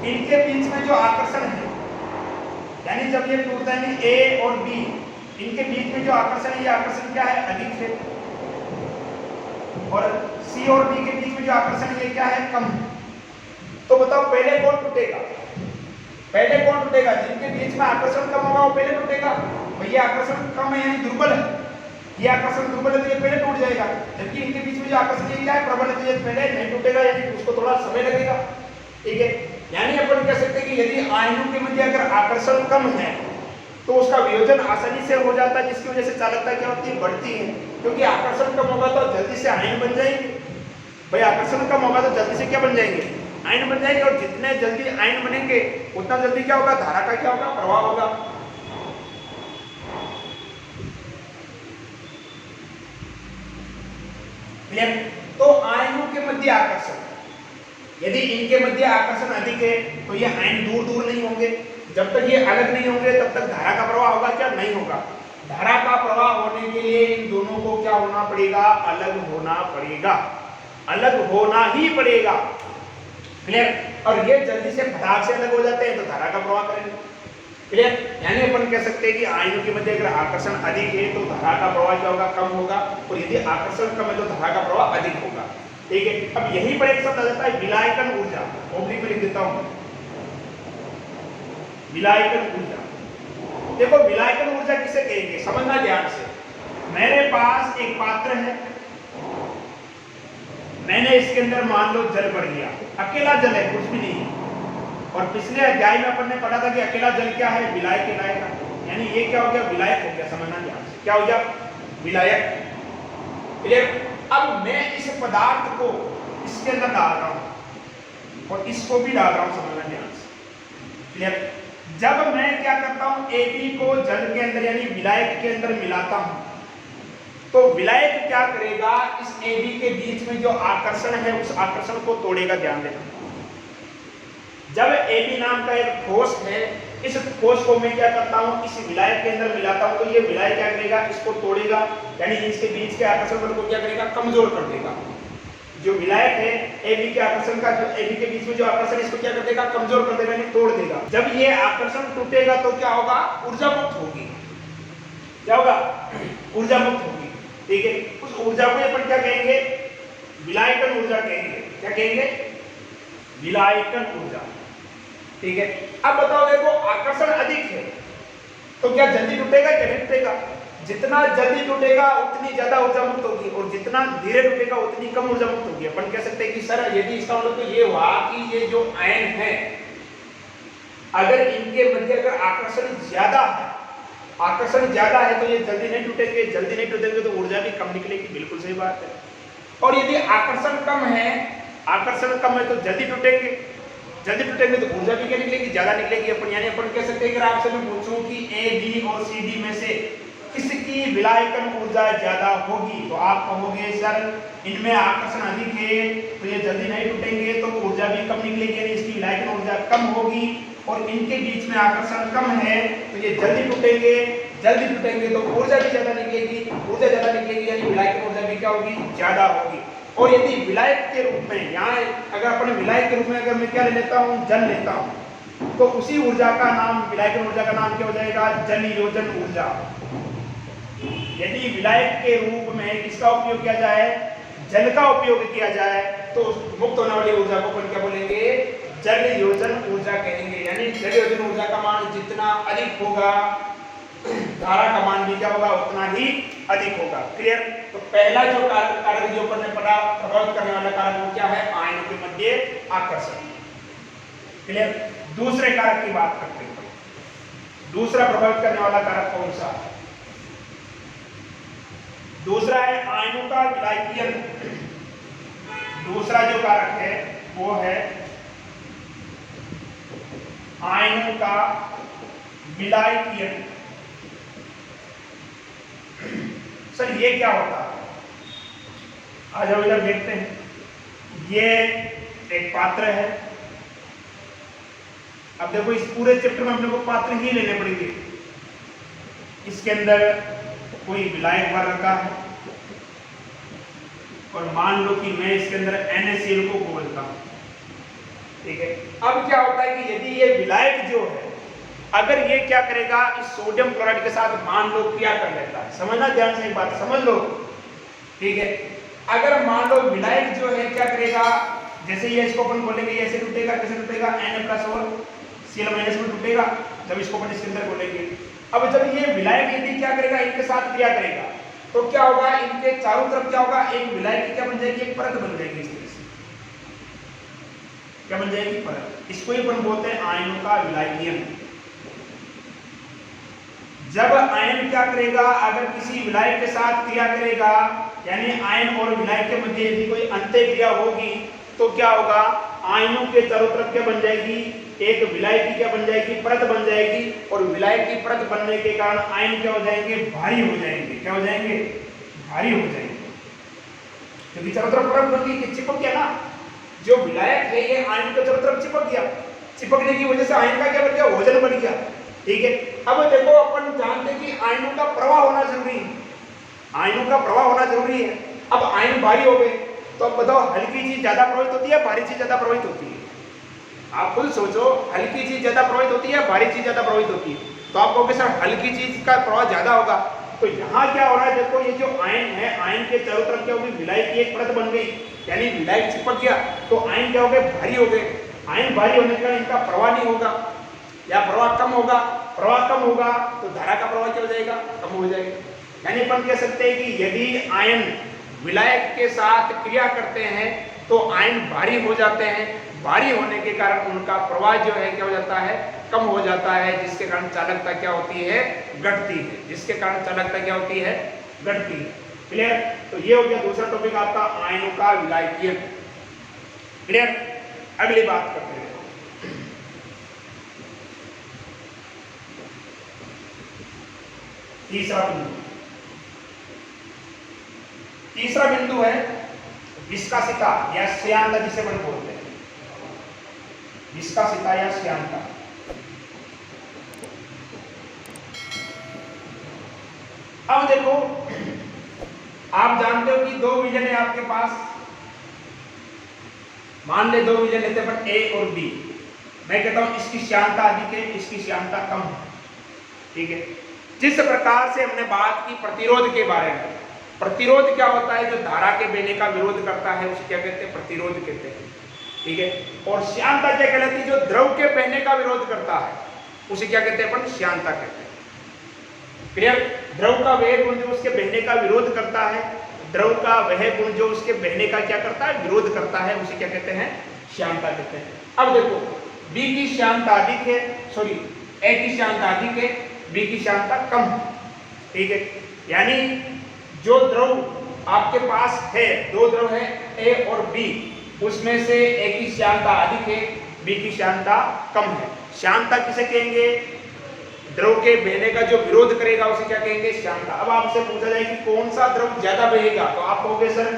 इनके बीच में जो आकर्षण है, यानी जब ये टूटता है A और B, इनके बीच में जो आकर्षण है, ये आकर्षण क्या है, अधिक है। और C और B के बीच में जो आकर्षण है, ये क्या है, कम है। तो बताओ पहले कौन टूटेगा, पहले कौन टूटेगा, जिनके बीच में आकर्षण कम होगा वो पहले टूटेगा। भैया आकर्षण कम है यानी दुर्बल है, ये आकर्षण दुर्बल है तो ये पहले टूट जाएगा। जबकि इनके बीच में जो आकर्षण है क्या है, प्रबल है, तो ये पहले नहीं टूटेगा, यानी उसको थोड़ा समय लगेगा। ठीक है। यानी अपन कह सकते हैं कि यदि आयनों के मध्य अगर आकर्षण कम है तो उसका वियोजन आसानी से हो जाता है, जिसकी वजह से चालकता क्या होती है, बढ़ती है। क्योंकि आकर्षण कम होगा तो जल्दी से आयन बन जाएंगे। भाई आकर्षण कम होगा तो जल्दी से क्या बन जाएंगे, आयन बन जाएंगे। और जितने जल्दी आयन बनेंगे उतना जल्दी क्या होगा, धारा का क्या होगा, प्रवाह होगा। क्लियर। तो आयनों के मध्य आकर्षण, यदि इनके मध्य आकर्षण अधिक है तो ये आयन दूर दूर नहीं होंगे। जब तक ये अलग नहीं होंगे तब तक धारा का प्रवाह होगा क्या, नहीं होगा। धारा का प्रवाह होने के लिए इन दोनों को क्या होना पड़ेगा, अलग होना पड़ेगा, अलग होना ही पड़ेगा। क्लियर। और ये जल्दी से फटाक से अलग हो जाते हैं तो धारा का प्रवाह करेंगे। क्लियर। यानी अपन कह सकते हैं कि आयनों के मध्य अगर आकर्षण अधिक है तो धारा का प्रवाह क्या होगा, कम होगा। और यदि आकर्षण कम है तो धारा का प्रवाह अधिक होगा। ठीक है। अब यहीं पर एक शब्द आ जाता है विलायकन ऊर्जा, ओब्लिक में लिख देता हूं, विलायकन ऊर्जा। देखो विलायकन ऊर्जा किसे कहेंगे, समझना ध्यान से। मेरे पास एक पात्र है, मैंने इसके अंदर मान लो जल भर लिया, अकेला जल है, कुछ भी नहीं है। और पिछले अध्याय में अपन ने पढ़ा था कि अकेला जल क्या है, विलायक कहलाएगा। यानी ये क्या हो गया, विलायक हो गया, समझना ध्यान से, क्या हो गया, विलायक। क्लियर। अब मैं इस पदार्थ को इसके अंदर डाल रहा हूं और इसको भी डाल रहा हूं, समझना ध्यान से। क्लियर। जब मैं क्या करता हूं, AB को जल के अंदर यानी विलायक के अंदर मिलाता हूं, तो विलायक क्या करेगा, इस AB के बीच में जो आकर्षण है उस आकर्षण को तोड़ेगा। ध्यान देना, जब AB नाम का एक ठोस है, इस ठोस को मैं क्या करता हूं, इस विलायक के अंदर मिलाता हूं, तो ये विलायक क्या करेगा, इसको तोड़ेगा, यानी इसके बीच के आकर्षण बल को क्या करेगा, कमजोर कर देगा। जो विलायक है AB के आकर्षण का, जो AB के बीच में जो आकर्षण, इसको क्या कर देगा, कमजोर कर देगा, यानी तोड़ देगा। जब ये आकर्षण टूटेगा तो क्या होगा, ऊर्जा मुक्त होगी। क्या होगा, ऊर्जा मुक्त होगी। ठीक है, उस ऊर्जा को अपन क्या कहेंगे, विलायकन ऊर्जा कहेंगे। क्या कहेंगे, विलायकन ऊर्जा। ठीक है। अब बताओ, देखो आकर्षण अधिक है तो क्या जल्दी टूटेगा, क्या नहीं टूटेगा? जितना जल्दी टूटेगा उतनी ज्यादा ऊर्जा मुक्त होगी, और जितना धीरे टूटेगा उतनी कम ऊर्जा मुक्त होगी। अपन कह सकते हैं कि सर यदि इसका मतलब तो ये हुआ कि ये जो आयन है, अगर इनके मध्य अगर आकर्षण ज्यादा है, आकर्षण ज्यादा है तो ये जल्दी नहीं टूटेंगे, जल्दी नहीं टूटेंगे तो ऊर्जा भी कम निकलेगी। बिल्कुल सही बात है। और यदि आकर्षण कम है, आकर्षण कम है तो जल्दी टूटेंगे, जल्दी टूटेंगे तो ऊर्जा भी क्या निकलेगी, ज्यादा निकलेगी। अपन यानी अपन कह सकते हैं कि आपसे मैं पूछूं कि A, B और C, D में से किसकी विलायकन ऊर्जा ज्यादा होगी, तो आप कहोगे सर इनमें आकर्षण अधिक है तो ये जल्दी नहीं टूटेंगे, तो ऊर्जा भी कम निकलेगी, यानी इसकी विलायकन ऊर्जा कम होगी। और इनके बीच में आकर्षण कम है तो ये जल्दी टूटेंगे, जल्दी टूटेंगे तो ऊर्जा भी ज्यादा निकलेगी, ऊर्जा ज्यादा निकलेगी, यानी विलायकन ऊर्जा भी क्या होगी, ज्यादा होगी। और यदि विलायक के रूप में, यहाँ अगर अपन विलायक के रूप में अगर मैं क्या ले लेता हूँ, जल लेता हूँ, तो उसी ऊर्जा का नाम, विलायकन ऊर्जा का नाम क्या हो जाएगा, जल योजन ऊर्जा। यदि विलायक के रूप में किसका उपयोग किया जाए, जल का उपयोग किया जाए, तो मुक्त होने वाली ऊर्जा को अपन क्या बोलेंगे, जल योजन ऊर्जा कहेंगे। यानी जल योजन ऊर्जा का मान जितना अधिक होगा, धारा का मान भी क्या होगा, उतना ही अधिक होगा। क्लियर। तो पहला जो कारक जो अपन ने पढ़ा, प्रभावित करने वाला कारक वो क्या है, आयनों के मध्य आकर्षण। क्लियर। दूसरे कारक की बात करते हैं, दूसरा प्रभावित करने वाला कारक कौन सा, दूसरा है आयनों का विलायकीयन। दूसरा जो कारक है वो है आयनों का विलायकीयन। सर ये क्या होता है, आज हम इधर देखते हैं। ये एक पात्र है। अब देखो इस पूरे चैप्टर में अपने को पात्र ही लेने पड़ेंगे। इसके अंदर कोई विलायक भर रखा है और मान लो कि मैं इसके अंदर NaCl को घोलता हूं। ठीक है। अब क्या होता है कि यदि ये विलायक जो है, अगर ये क्या करेगा, इस सोडियम क्लोराइड के साथ मान लो क्रिया कर लेता है, समझना ध्यान से, एक बात समझ लो। ठीक है। अगर मान लो विलायक जो है क्या करेगा, जैसे ये इसको अपन बोलेंगे, ये ऐसे टूटेगा, कैसे टूटेगा, Na+ और Cl- में टूटेगा जब इसको अपन इसके अंदर बोलेंगे। अब जब ये विलायक यदि क्या करेगा, इनके साथ क्रिया करेगा, तो क्या होगा, इनके चारों तरफ क्या होगा, एक विलायक की क्या बन जाएगी, एक परत बन जाएगी। इस तरह से क्या बन जाएगी, परत। इसको ही अपन बोलते हैं आयनों का विलायकीयन। जब आयन क्या करेगा, अगर किसी विलायक के साथ क्रिया करेगा, यानी आयन और विलायक के मध्य यदि कोई अंत्य क्रिया होगी, तो क्या होगा, आयनों के चारों तरफ क्या बन जाएगी, एक विलायक की क्या बन जाएगी, परत बन जाएगी। और विलायक की परत बनने के कारण आयन क्या हो जाएंगे, भारी हो जाएंगे। क्या हो जाएंगे, भारी हो जाएंगे, क्योंकि चारों तरफ परत बन गई, कि चिपक गया ना। जो विलायक है ये आयन के चारों तरफ चिपक गया, चिपकने की वजह से आयन का क्या बन गया, वजन बढ़ गया। ठीक है। अब देखो अपन जानते हैं कि आयनों का प्रवाह होना जरूरी है, आयनों का प्रवाह होना जरूरी है। अब आयन भारी हो गए तो अब बताओ, हल्की चीज ज्यादा प्रभावित होती है, भारी चीज ज्यादा प्रभावित होती है? आप खुद सोचो, हल्की चीज ज्यादा प्रभावित होती है, भारी चीज ज्यादा प्रभावित होती है? तो आप कहोगे सर हल्की चीज का प्रभाव ज्यादा होगा। तो यहाँ क्या हो रहा है, देखो ये जो आयन है, आयन के चारों तरफ क्या होगी, विलायक की एक परत बन गई, यानी विलायक चिपक गया, तो आयन क्या हो गए, भारी हो गए। आयन भारी होने का इनका प्रवाह नहीं होगा, या प्रवाह कम होगा। प्रवाह कम होगा तो धारा का प्रवाह क्या हो जाएगा, कम हो जाएगा। यानी अपन कह सकते हैं कि यदि आयन विलायक के साथ क्रिया करते हैं तो आयन भारी हो जाते हैं। भारी होने के कारण उनका प्रवाह जो है क्या हो जाता है, कम हो जाता है, जिसके कारण चालकता क्या होती है, घटती है। जिसके कारण चालकता क्या होती है, घटती है। क्लियर? तो ये हो गया दूसरा टॉपिक आपका आयनों का विलायकीय। क्लियर? अगली बात करते हैं। तीसरा बिंदु है विस्कासिता या श्यानता, जिसे अपन बोलते हैं विस्कासिता या श्यानता। अब देखो, आप जानते हो कि दो विलयन है आपके पास, मान ले दो विलयन लेते हैं ए और बी। मैं कहता हूं इसकी श्यानता अधिक है, इसकी श्यानता कम है। ठीक है? जिस प्रकार से हमने बात की प्रतिरोध के बारे में, प्रतिरोध क्या होता है, जो धारा के बहने का विरोध करता है उसे क्या कहते हैं, प्रतिरोध कहते हैं। ठीक है? और श्यानता क्या कहलाती है, जो द्रव के बहने का विरोध करता है उसे क्या कहते हैं, अपन श्यानता कहते हैं। क्लियर? द्रव का वह गुण जो उसके बहने का विरोध करता है, द्रव का वह गुण जो उसके बहने का क्या करता है, विरोध करता है, उसे क्या कहते हैं, श्यानता कहते हैं। अब देखो, बी की श्यानता अधिक है, सॉरी ए की श्यानता अधिक है, बी की श्यानता कम है। ठीक है? यानी जो द्रव आपके पास है, दो द्रव है ए और बी, उसमें से ए की श्यानता अधिक है, बी की श्यानता कम है। श्यानता किसे कहेंगे, द्रव के बहने का जो विरोध करेगा उसे क्या कहेंगे, श्यानता। अब आपसे पूछा जाए कि कौन सा द्रव ज्यादा बहेगा, तो आप कहोगे सर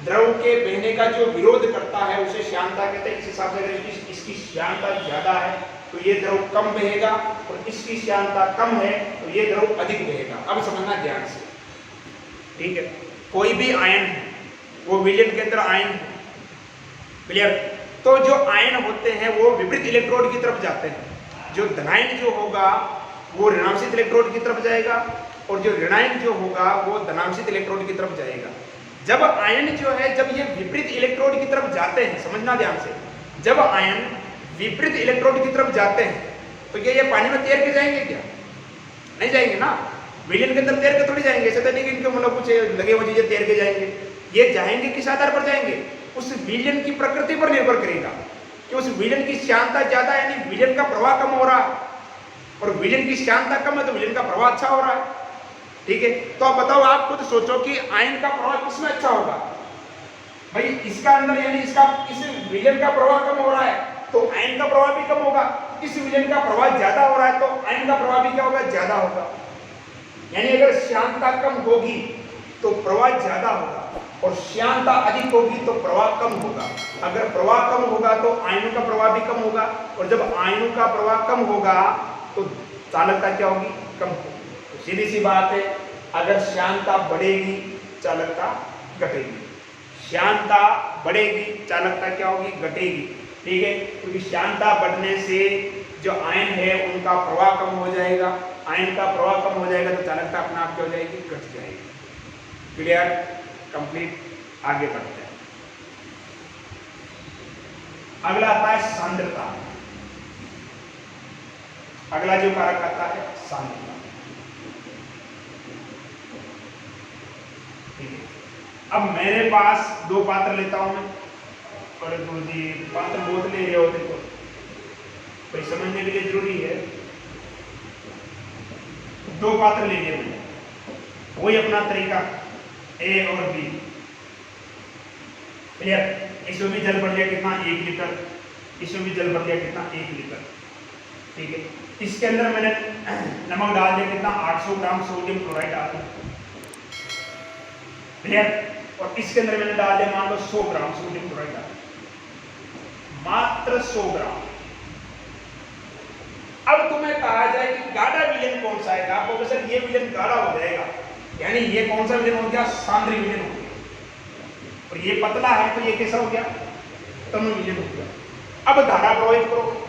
द्रव के बहने का जो विरोध करता है उसे श्यानता कहते हैं। इस हिसाब से अगर इसकी श्यानता ज्यादा है तो ये द्रव कम बहेगा, और इसकी श्यानता कम है तो ये द्रव अधिक बहेगा। अब समझना ध्यान से। ठीक है? कोई भी आयन है, वो विलयन के अंदर आयन है। क्लियर? तो जो आयन होते हैं वो विपरीत इलेक्ट्रोड की तरफ जाते हैं। जो धनायन जो होगा वो ऋणांशित इलेक्ट्रोड की तरफ जाएगा, और जो ऋणायन जो होगा वो धनांशित इलेक्ट्रोड की तरफ जाएगा। जब आयन जो है, जब ये विपरीत इलेक्ट्रोड की तरफ जाते हैं, समझना ध्यान से, जब आयन विपरीत इलेक्ट्रोड की तरफ जाते हैं तो क्या ये पानी में तैर के जाएंगे, क्या नहीं जाएंगे ना। विलयन के अंदर तैर के थोड़ी जाएंगे, ऐसा तो नहीं कि इनके मतलब कुछ लगे हुए चीजें तैर के जाएंगे। ये जाएंगे किस आधार पर जाएंगे, उस विलयन की प्रकृति पर निर्भर करेगा कि उस विलयन की श्यानता ज्यादा, यानी विलयन का प्रवाह कम हो रहा है, और विलयन की श्यानता कम है तो विलयन का प्रवाह अच्छा हो रहा है। ठीक है? तो आप बताओ, आप खुद सोचो कि आयन का प्रवाह किसमें अच्छा होगा भाई, इसका अंदर, यानी इसका, इस विलयन का प्रवाह कम हो रहा है तो आयन का प्रवाह भी कम होगा। इस विलयन का प्रवाह ज्यादा हो रहा है तो आयन का प्रवाह भी क्या होगा, ज्यादा होगा। यानी अगर श्यानता कम होगी तो प्रवाह ज्यादा होगा, और श्यानता अधिक होगी तो प्रवाह कम होगा। अगर प्रवाह कम होगा तो आयनों का प्रवाह भी कम होगा, और जब आयनों का प्रवाह कम होगा तो चालकता क्या होगी, कम होगी। तो सीधी सी बात है, अगर श्यानता बढ़ेगी चालकता घटेगी, श्यानता बढ़ेगी चालकता क्या होगी, घटेगी। ठीक है? क्योंकि श्यानता बढ़ने से जो आयन है उनका प्रवाह कम हो जाएगा, आयन का प्रवाह कम हो जाएगा तो चालकता अपने आप क्या हो जाएगी, घट जाएगी। क्लियर? कंप्लीट। आगे बढ़ते हैं। अगला आता है सांद्रता। अगला जो कारक आता है सांद्रता। ठीक है? अब मेरे पास दो पात्र लेता हूं मैं, और गुरुजी पात्र बहुत ले रहे होते तो कोई समझने के लिए जरूरी है। दो पात्र ले लिए मैंने, वही अपना तरीका, ए और बी। क्लियर? इसमें भी जल भर लिया कितना, 1 लीटर, इसमें भी जल भर लिया कितना, 1 लीटर। ठीक है? इसके अंदर मैंने नमक डाल दिया कितना, 800 ग्राम सोडियम क्लोराइड डाल दिया। क्लियर? और इसके अंदर मैंने डाल दिया मान लो 100 ग्राम सोडियम क्लोराइड डाल दिया, मात्र 100 ग्राम। अब तुम्हें कहा जाए कि गाढ़ा विलयन कौन सा है, आप कहोगे सर ये विलयन गाढ़ा हो जाएगा, यानी ये कौन सा विलयन हो गया, सांद्री विलयन हो गया, और ये पतला है तो ये कैसा हो गया, तनु विलयन हो गया। अब धारा प्रवाहित करो।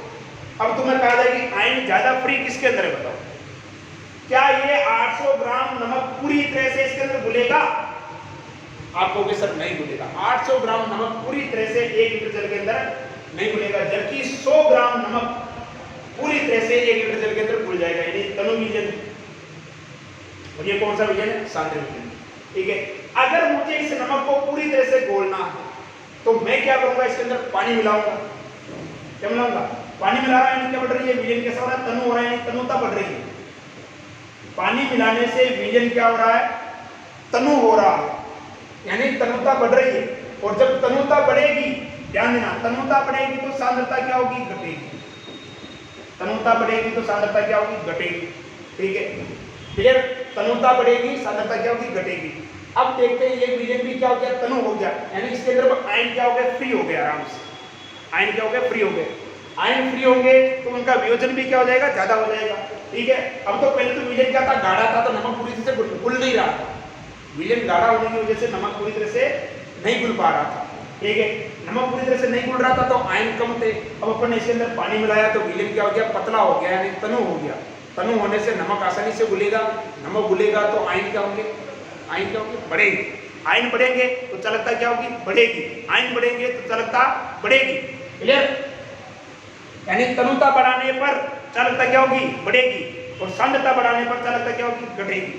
अब तुम्हें कहा जाए कि आयन ज्यादा फ्री किसके अंदर है, बताओ क्या ये 800 ग्राम नमक पूरी तरह से इसके अंदर घुलेगा, आप कहोगे सर नहीं घुलेगा। 800 ग्राम नमक पूरी तरह से 1 लीटर जल के अंदर नहीं घुलेगा, जबकि 100 ग्राम नमक पूरी तरह से 1 लीटर जल के अंदर घुल जाएगा, यानी तनु विलयन। और ये कौन सा विलयन है, सांद्र विलयन। ठीक है। अगर मुझे इस नमक को पूरी तरह से घोलना है तो मैं क्या करूंगा, इसके अंदर पानी मिलाऊंगा। क्या मिलाऊंगा? पानी मिला रहा है, क्या बढ़ रही है, विलयन कैसा हो रहा है, तनु हो रहा है, तनुता बढ़ रही है। पानी मिलाने से विलयन क्या हो रहा है, तनु हो रहा है, यानी तनुता बढ़ रही है। और जब तनुता बढ़ेगी, ध्यान देना, तनुता बढ़ेगी तो सांद्रता क्या होगी, घटेगी। तनुता बढ़ेगी तो सांद्रता क्या होगी, घटेगी। ठीक है, क्लियर? तनुता बढ़ेगी, सांद्रता क्या होगी, घटेगी। अब देखते हैं ये विलयन भी क्या हो गया, तनु हो गया, यानी इसके अंदर आयन क्या हो गया, फ्री हो गया आराम से। आयन क्या हो गया, फ्री हो गए। आयन फ्री होंगे तो उनका वियोजन भी क्या हो जाएगा, ज्यादा हो जाएगा। ठीक है, अब तो पहले तो विलयन क्या था, गाढ़ा था, तो नमक पूरी तरह से घुल नहीं रहा था। विलयन गाढ़ा होने की वजह से नमक पूरी तरह से नहीं घुल पा रहा था। ठीक है, नमक पूरी तरह से नहीं घुल रहा था तो आयन कम थे। अब अपन ने इसके अंदर पानी मिलाया तो विलयन क्या हो गया, पतला हो गया, यानी तनु हो गया। तनु होने से नमक आसानी से घुलेगा। नमक घुलेगा तो आयन क्या होंगे, आयन क्या होंगे, बढ़ेंगे। आयन बढ़ेंगे तो चालकता क्या होगी, बढ़ेगी। आयन बढ़ेंगे तो चालकता बढ़ेगी। क्लियर? यानी तनुता बढ़ाने पर चालकता क्या होगी, बढ़ेगी, और सांद्रता बढ़ाने पर चालकता क्या होगी, घटेगी।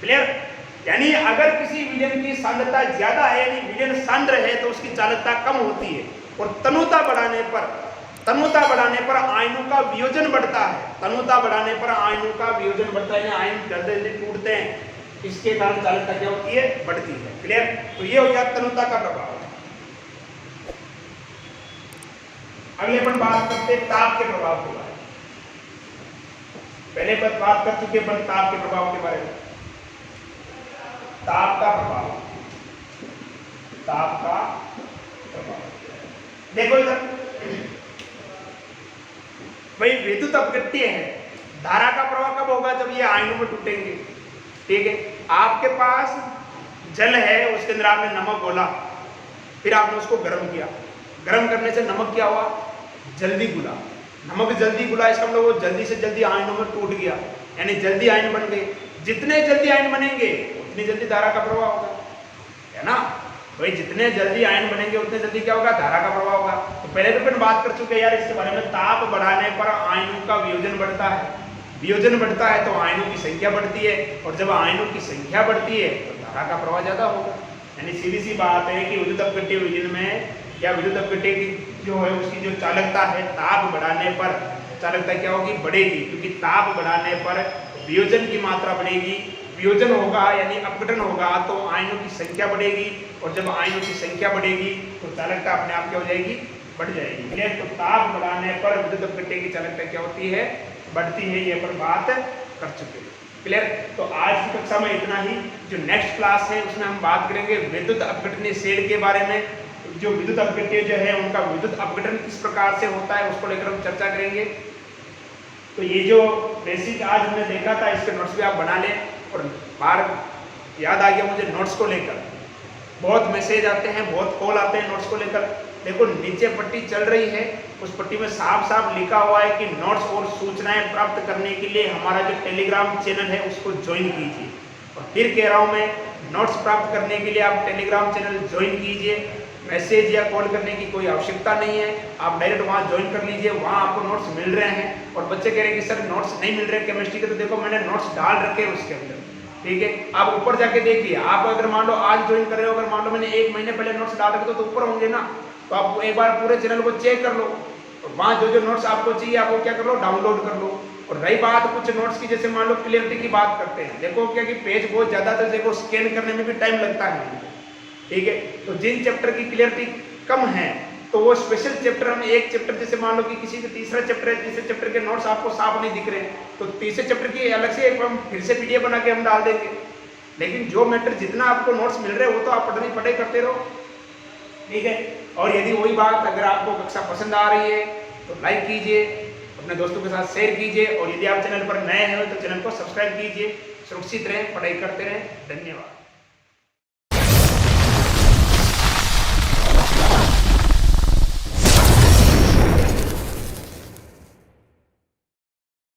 क्लियर? यानी अगर किसी विलयन की सांद्रता ज्यादा है, यानी विलयन सांद्र है, तो उसकी चालकता कम होती है। और तनुता बढ़ाने पर आयनों का वियोजन बढ़ता है। तनुता बढ़ाने पर आयनों का वियोजन बढ़ता है, यानी आयन जल्दी जल्दी टूटते हैं, इसके कारण चालकता क्या होती है, बढ़ती है। क्लियर? तो ये हो गया तनुता का प्रभाव। अगले अपन बात करते हैं ताप के प्रभाव के बारे में। पहले पर बात कर चुके अपन ताप के प्रभाव के बारे में। ताप का प्रभाव, ताप का प्रभाव देखो इधर, भाई विद्युत अपघट्य है, धारा का प्रवाह कब होगा, जब ये आयनों में टूटेंगे। ठीक है, आपके पास जल है, उसके अंदर आपने नमक घोला, फिर आपने उसको गर्म किया। गर्म करने से नमक क्या हुआ, जल्दी घुला। नमक जल्दी घुला, इसका मतलब वो जल्दी से जल्दी आयनों में टूट गया, यानी जल्दी आयन बन गए। जितने जल्दी आयन बनेंगे उतनी जल्दी धारा का प्रवाह होगा, है ना भाई। जितने जल्दी आयन बनेंगे उतने जल्दी क्या होगा, धारा का प्रवाह होगा। तो पहले तो अपन बात कर चुके हैं यार इसके बारे में। ताप बढ़ाने पर आयनों का वियोजन बढ़ता है। वियोजन बढ़ता है तो आयनों की संख्या बढ़ती है, और जब आयनों की संख्या बढ़ती है तो धारा का प्रवाह ज्यादा होगा। यानी सीधी सी बात है कि विद्युत अपघट्य विलयन में या विद्युत अपघट्य की जो है उसकी जो चालकता है, ताप बढ़ाने पर चालकता क्या होगी, बढ़ेगी। क्योंकि ताप बढ़ाने पर वियोजन की मात्रा बढ़ेगी। वियोजन होगा यानी अपघटन होगा तो आयनों की संख्या बढ़ेगी, और जब आयनों की संख्या बढ़ेगी तो चालकता अपने आप क्या हो जाएगी, बढ़ जाएगी। क्लियर? तो ताप बढ़ाने पर विद्युत अपघट्य की चालकता क्या होती है, बढ़ती है। ये पर बात कर चुके हैं। क्लियर? तो आज की कक्षा में इतना ही। जो नेक्स्ट क्लास है उसमें हम बात करेंगे विद्युत अपघटनीय शेल के बारे में। जो विद्युत अपघट्य जो है उनका विद्युत अपघटन किस प्रकार से होता है उसको लेकर हम चर्चा करेंगे। तो ये जो बेसिक आज हमने देखा था, इसके नोट्स भी आप बना लें। और बार याद आ गया मुझे नोट्स को लेकर, बहुत मैसेज आते हैं, बहुत कॉल आते हैं नोट्स को लेकर। देखो नीचे पट्टी चल रही है, उस पट्टी में साफ साफ लिखा हुआ है कि नोट्स और सूचनाएं प्राप्त करने के लिए हमारा जो टेलीग्राम चैनल है उसको ज्वाइन कीजिए। और फिर कह रहा हूँ मैं, नोट्स प्राप्त करने के लिए आप टेलीग्राम चैनल ज्वाइन कीजिए। मैसेज या कॉल करने की कोई आवश्यकता नहीं है, आप डायरेक्ट वहाँ ज्वाइन कर लीजिए, वहाँ आपको नोट्स मिल रहे हैं। और बच्चे कह रहे हैं कि सर नोट्स नहीं मिल रहे केमिस्ट्री के, तो देखो मैंने नोट्स डाल रखे हैं उसके अंदर। ठीक है, आप ऊपर जाके देखिए। आप अगर मान लो आज ज्वाइन कर रहे हो, अगर मान लो मैंने 1 महीने पहले नोट्स डाल रखे तो ऊपर होंगे ना, तो आप एक बार पूरे चैनल को चेक कर लो। और वहाँ जो जो नोट्स आपको चाहिए आप वो क्या कर लो, डाउनलोड कर लो। और रही बात कुछ नोट्स की, जैसे मान लो क्लियरिटी की बात करते हैं, देखो क्या कि पेज बहुत ज़्यादा, तो देखो स्कैन करने में भी टाइम लगता है। ठीक है, तो जिन चैप्टर की क्लियरिटी कम है तो वो स्पेशल चैप्टर, हम एक चैप्टर जैसे मान लो कि किसी का तीसरा चैप्टर है, तीसरे चैप्टर के नोट्स आपको साफ नहीं दिख रहे हैं, तो तीसरे चैप्टर की अलग से हम फिर से पीडीएफ बना के हम डाल देंगे। लेकिन जो मैटर जितना आपको नोट्स मिल रहे हैं वो तो आप पढ़ाई करते रहो। ठीक है, और यदि वही बात अगर आपको कक्षा पसंद आ रही है तो लाइक कीजिए, अपने दोस्तों के साथ शेयर कीजिए, और यदि आप चैनल पर नए हैं तो चैनल को सब्सक्राइब कीजिए। सुरक्षित रहें, पढ़ाई करते रहें। धन्यवाद।